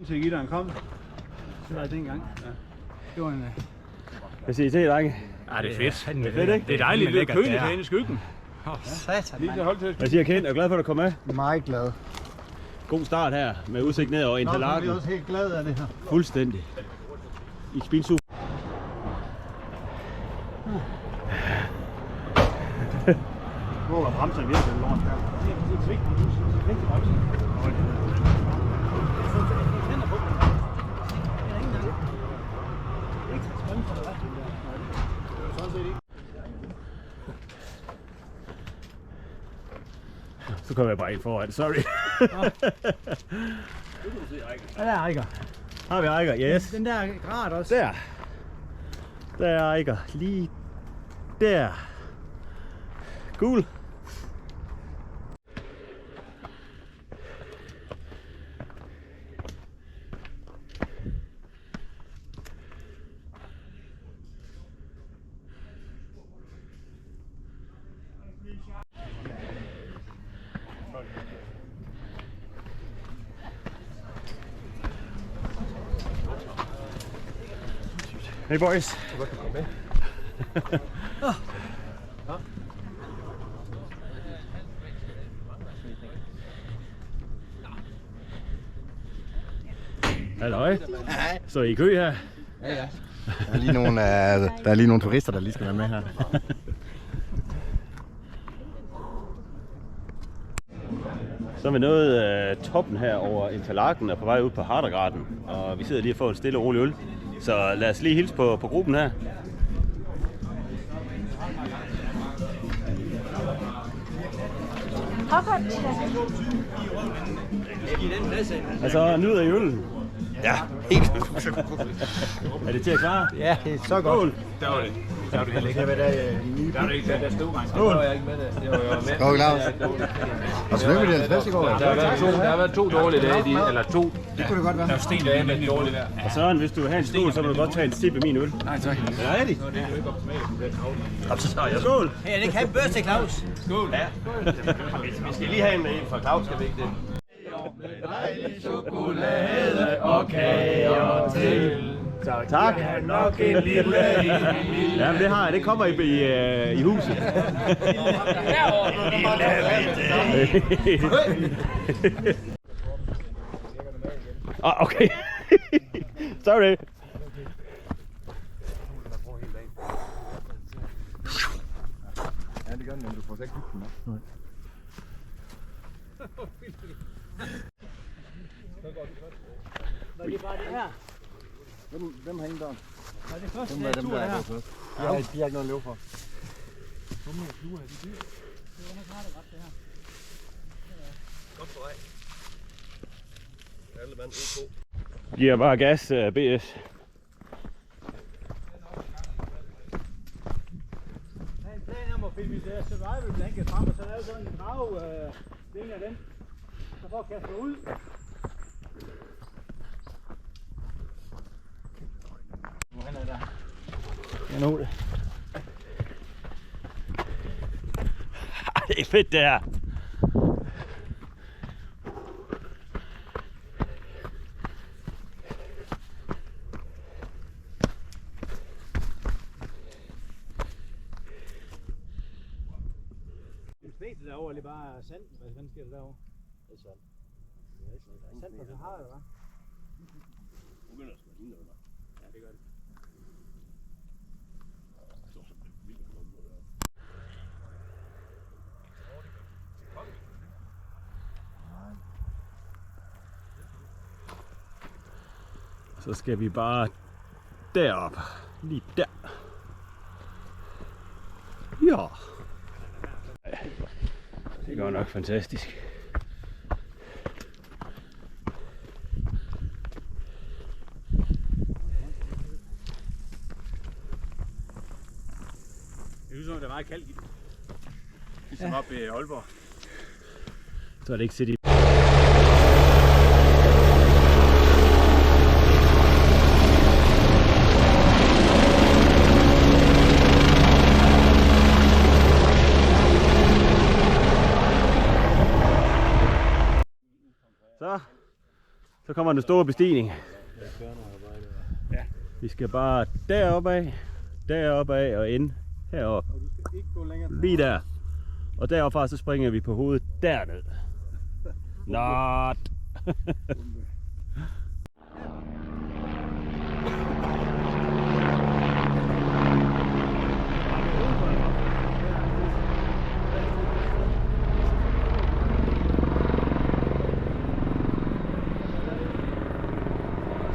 Til gitteren kom. Det var det engang. Ja. Det var en... Hvad siger I til, drenge? Ja, det er fedt. Det er fedt, ikke? Det er dejligt, det er køligt herinde i skyggen. Satan, Lige til hold til. Hvad siger Kent? Er du glad for, at du kom med? meget glad. God start her med udsigt ned over Interlaken. Jeg er også helt glad af det her. Fuldstændig. I spilsup. Hvor var bremsen virkelig lort der? Det er svigt. Det er rigtig bremsen. Så kommer jeg bare ind foran, sorry. Ja, der er Eiger. Har vi Eiger? Yes. Den der grad også. Der. Der er Eiger. Lige der. Cool. Hey boys. Du godt kan komme med. Halløj. Så I kø her? Ja, ja. Der er lige nogle turister, der lige skal være med her. Så er vi nået toppen her over Interlaken og på vej ud på Hardergraden. Og vi sidder lige og får en stille og rolig øl. Så lad os lige hilse på gruppen her. Altså, nyder I øllen? Ja, helt. Er det til at klare? Ja, det er så godt. Der var det. Der var det heller ikke. Det er Der var det ikke. Der stod mig. Det var jeg ikke med det. Det var jeg med. Skål, Claus. Og så lykke med den fest i går. Der har været to dårlige dage, eller to. Det kunne det godt være. Der var sten dage med dårligt vejr. Og Søren, hvis du vil have en stol, så må du godt tage en sip af min øl. Nej, tak. Er det rigtigt? Det er jo ikke optimalt. Kom, så tager jeg skål. Hey, det kan en bøs til Claus. Skål. Ja. Vi skal lige have en fra Claus, skal vi ikke det? Dejlig chokolade og kager til. Tak. Nok en lille Ja, men det har jeg. Det kommer i huset. Okay. Sorry. Ja, det gør den, men du får slet ikke hygge den med. Var det bare det her? Hvem har ingen børn? Var det første Hvem er dem, tur der her? er gået først? De har ikke noget at leve for. Giver bare gas, BS. En plan om at filme det survival blanket frem, og så lave sådan en drag ting af den. Så for at kaste mig ud. Han er der. Jeg når det. Det er fedt, det her. Det fleste derovre er lige bare sand. Hvad fanden sker der derovre? Det er sand. Sand på Sahara, eller hvad? Begynder at smage noget. Ja, det gør det. Så skal vi bare derop. Lige der. Ja. Det går nok fantastisk. Det er jo sådan, det er meget kaldt i det. Ligesom op i Aalborg. Så er det ikke City. Så Så kommer den store bestigning. Ja. Vi skal bare deroppe af og ind heroppe. Lige der. Og deroppe så springer vi på hovedet derned. Not.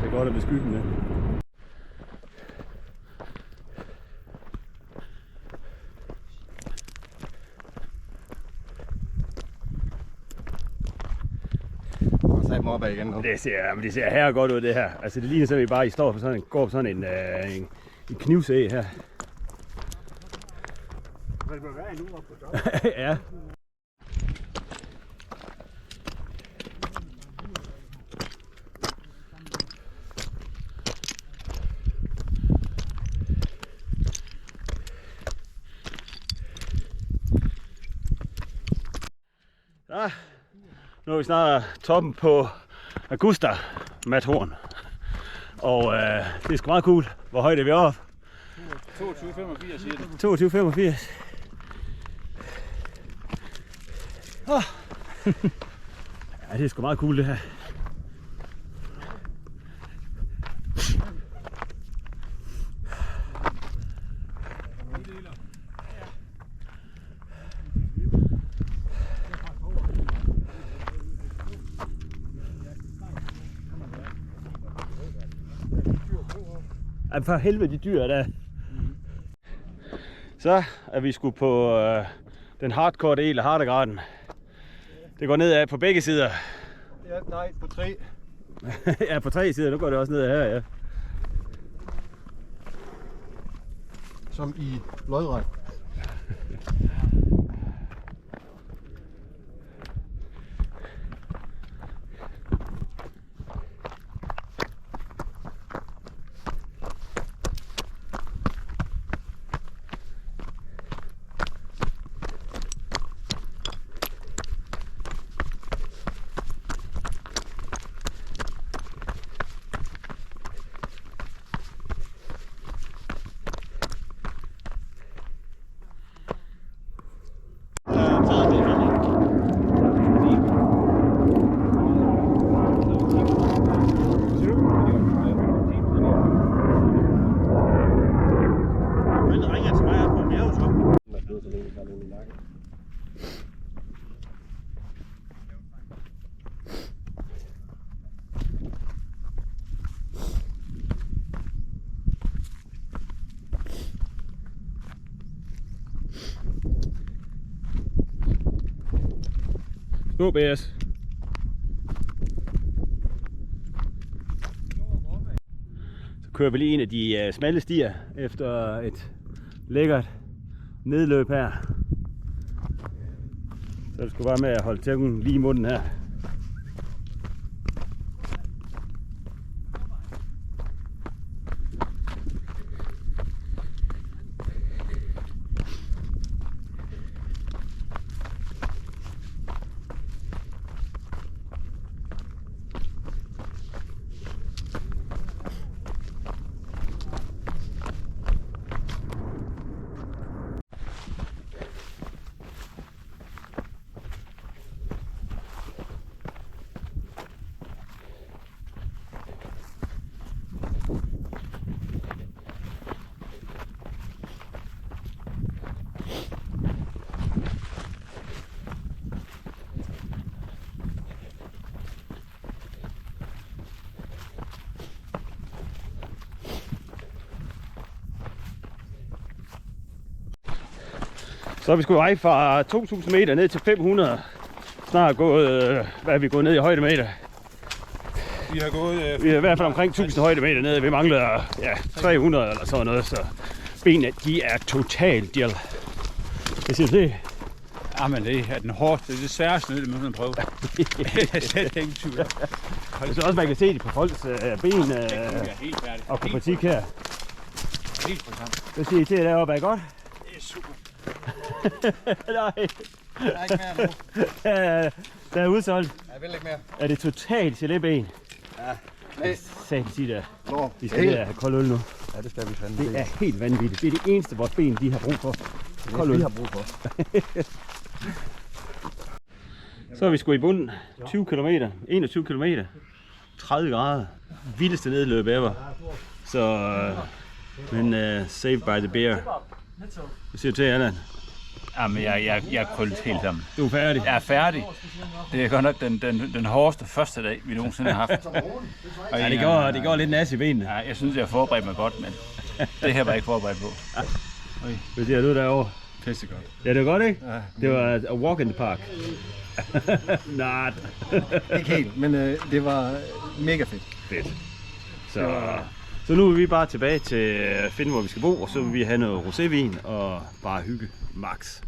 Det er godt at beskygge med. Igen, det ser her godt ud det her. Altså det ligner så vi bare står for sådan en, går på sådan en knivsæ her. Det må være endnu op på toppen. Ja. Ja. Nu er vi snart toppen på Augusta Matterhorn. Og det er sgu meget cool. Hvor højt er vi oppe? 22,85 siger det. 22,85. Oh. Ja, det er sgu meget cool det her. Ja, for helvede de dyr der. Så er vi sgu på den hardcore del af Hardegraden. Det går nedad på begge sider. Ja, nej, på 3. Ja, på 3 sider. Nu går det også nedad her, ja. Som i lodret. Gå, BS. Så kører vi lige en af de smalle stier efter et lækkert nedløb her. Så det skulle bare med at holde tækken lige i munden her. Så er vi sgu vej fra 2000 meter ned til 500. Snart gået, hvad er vi gået ned i højdemeter? Vi har gået... Vi er i hvert fald omkring 1000 højdemeter ned. Vi mangler 300 eller sådan noget, så benene de er totalt gel. Hvad siger du det? Jamen det er den hårdeste, det sværeste nødt, man kan prøve. Det er slet ingen tvivl. Jeg synes også, man kan se det på folks ben og på kritik her. Helt på sammen. Hvad siger I til deroppe? Er det godt? Det er super. Nej. Der er ikke mere nu. Der er udsolgt. Jeg vil ikke mere. Er det totalt gelében? Ja. Sagde de der. Nå, Vi skal have kold øl nu. Ja, det skal vi fandme. Det er helt vanvittigt. Det er det eneste, vores ben de har brug for. Kold øl. Vi har brug for. Så er vi sgu i bunden. 20 km, 21 km, 30 grader. Vildeste nedløb ever. Så, men saved by the beer. Hvad siger du til, Allan? Jamen, jeg er krøllet helt sammen. Du er færdig. Jeg er færdig. Det er godt nok den hårdeste første dag, vi nogensinde har haft. Og Ja, det går lidt nas i benene. Ja, jeg synes, jeg har forberedt mig godt, men det her var jeg ikke forberedt på. Hvad siger du derovre? Pisse godt. Ja, det var godt, ikke? Det var a walk in the park. Nej. Ikke helt, men det var mega fedt. Fedt. Så nu er vi bare tilbage til at finde, hvor vi skal bo, og så vil vi have noget rosévin og bare hygge max.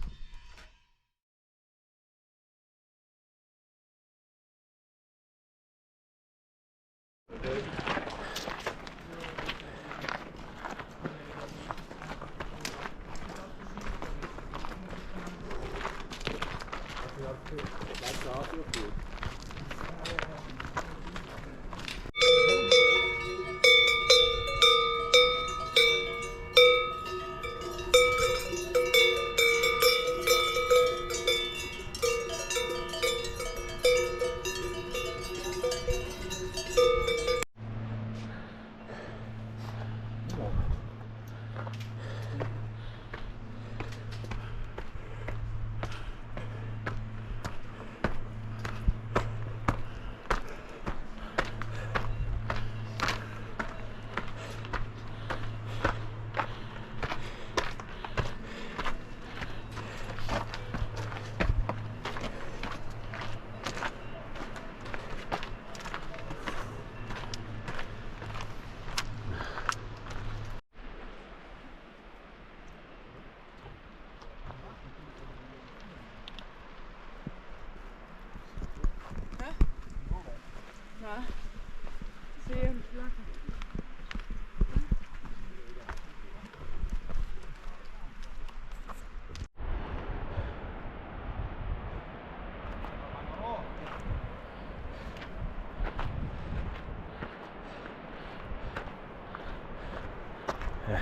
Ja,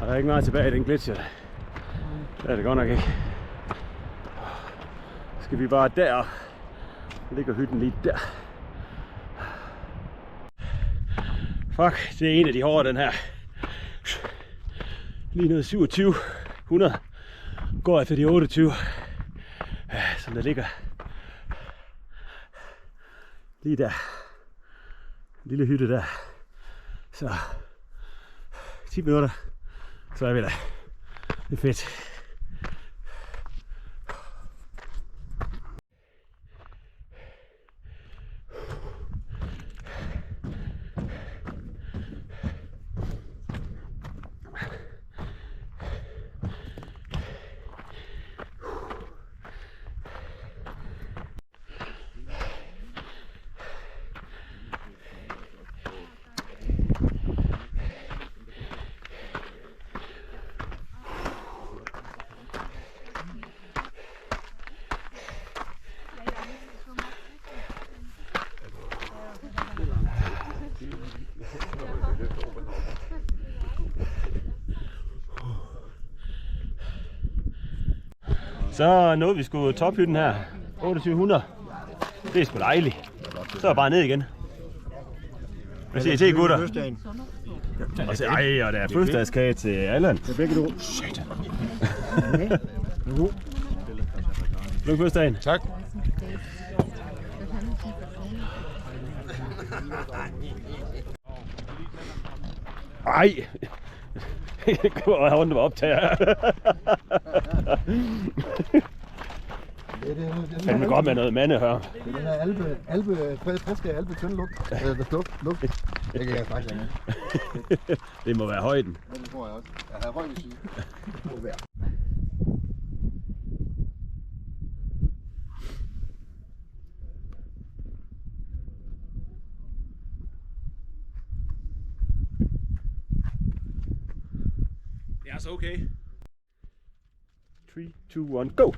og der er ikke meget tilbage i den gletsjer. Det er det godt nok ikke. Skal vi bare der? Ligger hytten lige der. Fuck, det er en af de hårde, den her. Lige ned 2700. Går efter de 28. Som der ligger. Lige der. Lille hytte der. Så 10 minutter, så er vi der. Det er fedt. Så nåede vi sgu tophytten her. 2800. Det er sgu dejligt. Så er bare ned igen. Hvad siger I til, gutter? Og så, ej, og der er fødselsdagskage til Allan. Det er begge to. Satan. Lykke fødselsdagen. Tak. Ej. Gå og rundt og optager. Det er godt med noget mandehør. Det er den her friske alpe lugt. Lugt. Det kan jeg faktisk ikke. Det må være højden. Det tror jeg også. Jeg har røg i syge. Det må være. Det er så okay. 3, 2, 1, go!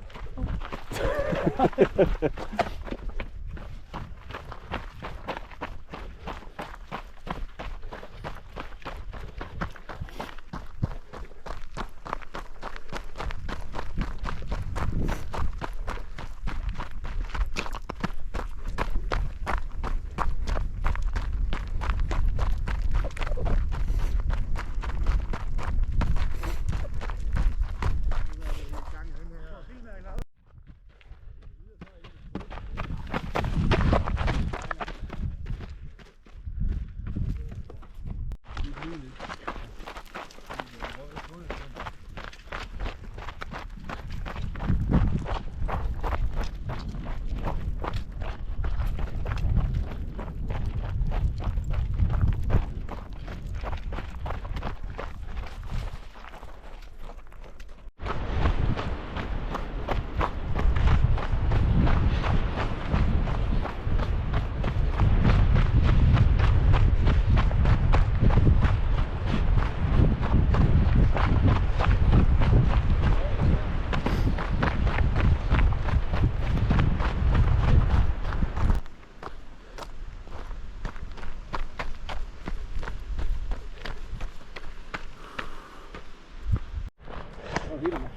bilerne.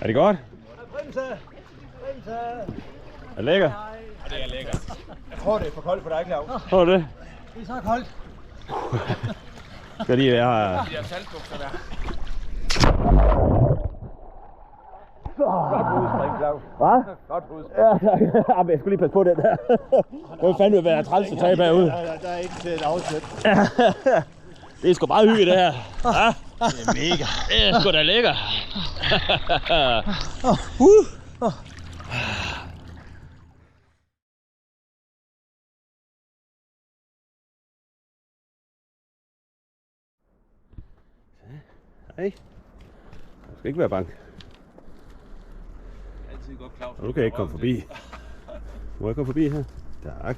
Er det godt? Bremse! Bremse! Er det lækker? Det er lækkert. Jeg tror, det er for koldt for dig, Claus. Tror du det? Det er så koldt. Skal de være... De her saltbukser der. Godt hovedspring, Claus. Hvad? Godt hovedspring. Ja, men jeg skulle lige passe på den der. Det vil fandme være træls at tage bagud. Der er ikke til et afsæt. Det er sgu meget hyggeligt det her. Ja? Det er mega. Det er sgu da lækker. Hej. Du skal ikke være bange. Altid godt, Claus. Nu kan jeg ikke komme forbi. Må jeg komme forbi her? Tak.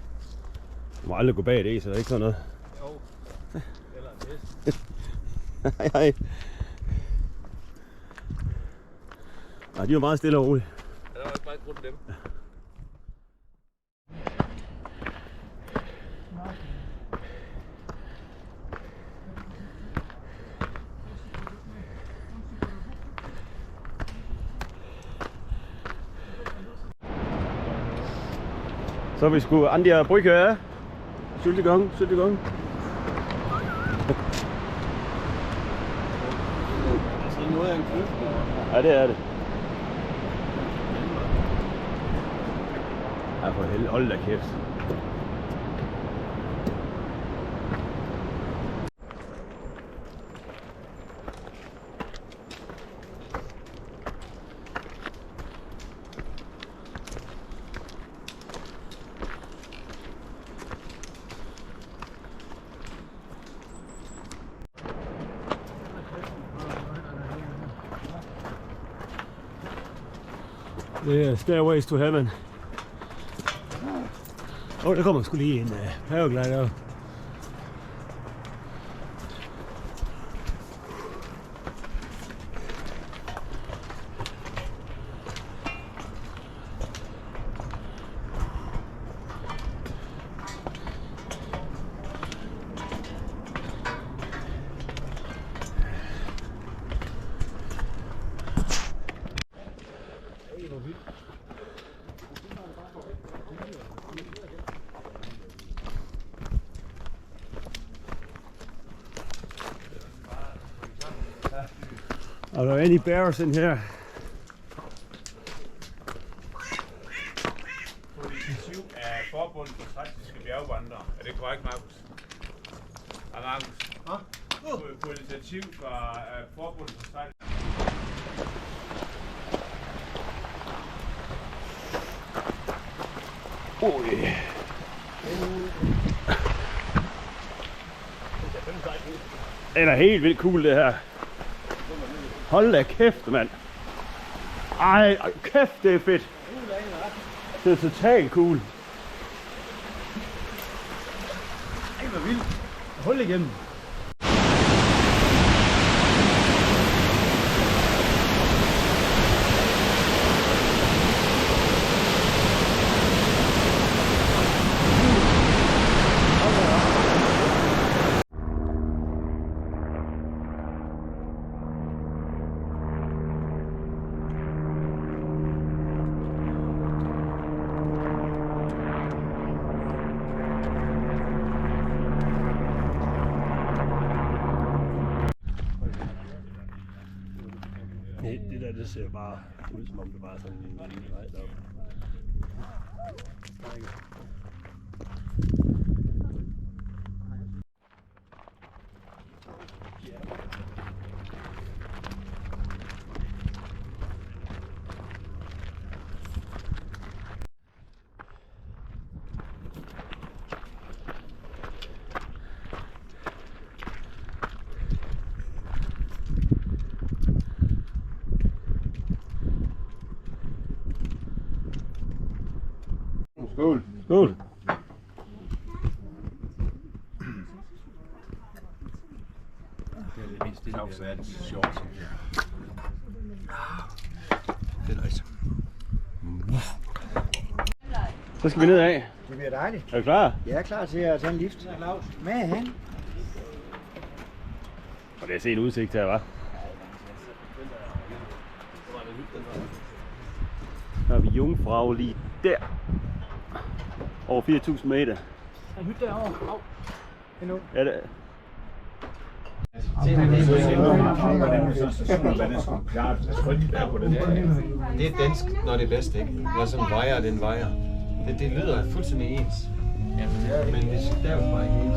Du må aldrig gå bag det, så der er ikke sådan noget. Jo. Eller en hest. Hej, hej. Nej, de var meget stille og rolige. Der var ikke meget grund dem. Så vi skulle an der Brücke, ja? Syltegang. Noget af en kløft. Ja, det er det. Ja, for helvede, hold da kæft. Det er Stairways to Heaven. Der kommer sgu lige en paraglider. Are there any bears in here? På initiativ af Forbundet for Traksiske Bjergvandrere. Er det korrekt, Markus? Ja, Markus. På initiativ fra Forbundet for Traksiske. Det er helt vildt cool det her. Hold da kæft, mand. Ej, kæft, det er fedt. Det er totalt cool. Ej, hvor vildt. Hul igennem. Det der, det ser bare ud som om det var sådan en lille vej deroppe. Skål. Skål. Claus er et sjovt. Det er nice. Så skal vi ned af. Det bliver dejligt. Er du klar? Jeg er klar til at tage en lift. Med hen. Og det er set udsigt her, hva'? Så har vi Jungfrau lige der. Over 4.000 meter. En hytte derovre. Endnu. Ja, det, Det er dansk, når det er bedst, ikke? Når sådan vejer, den vejer. Det lyder fuldstændig ens. Ja, men det staves bare ikke ens.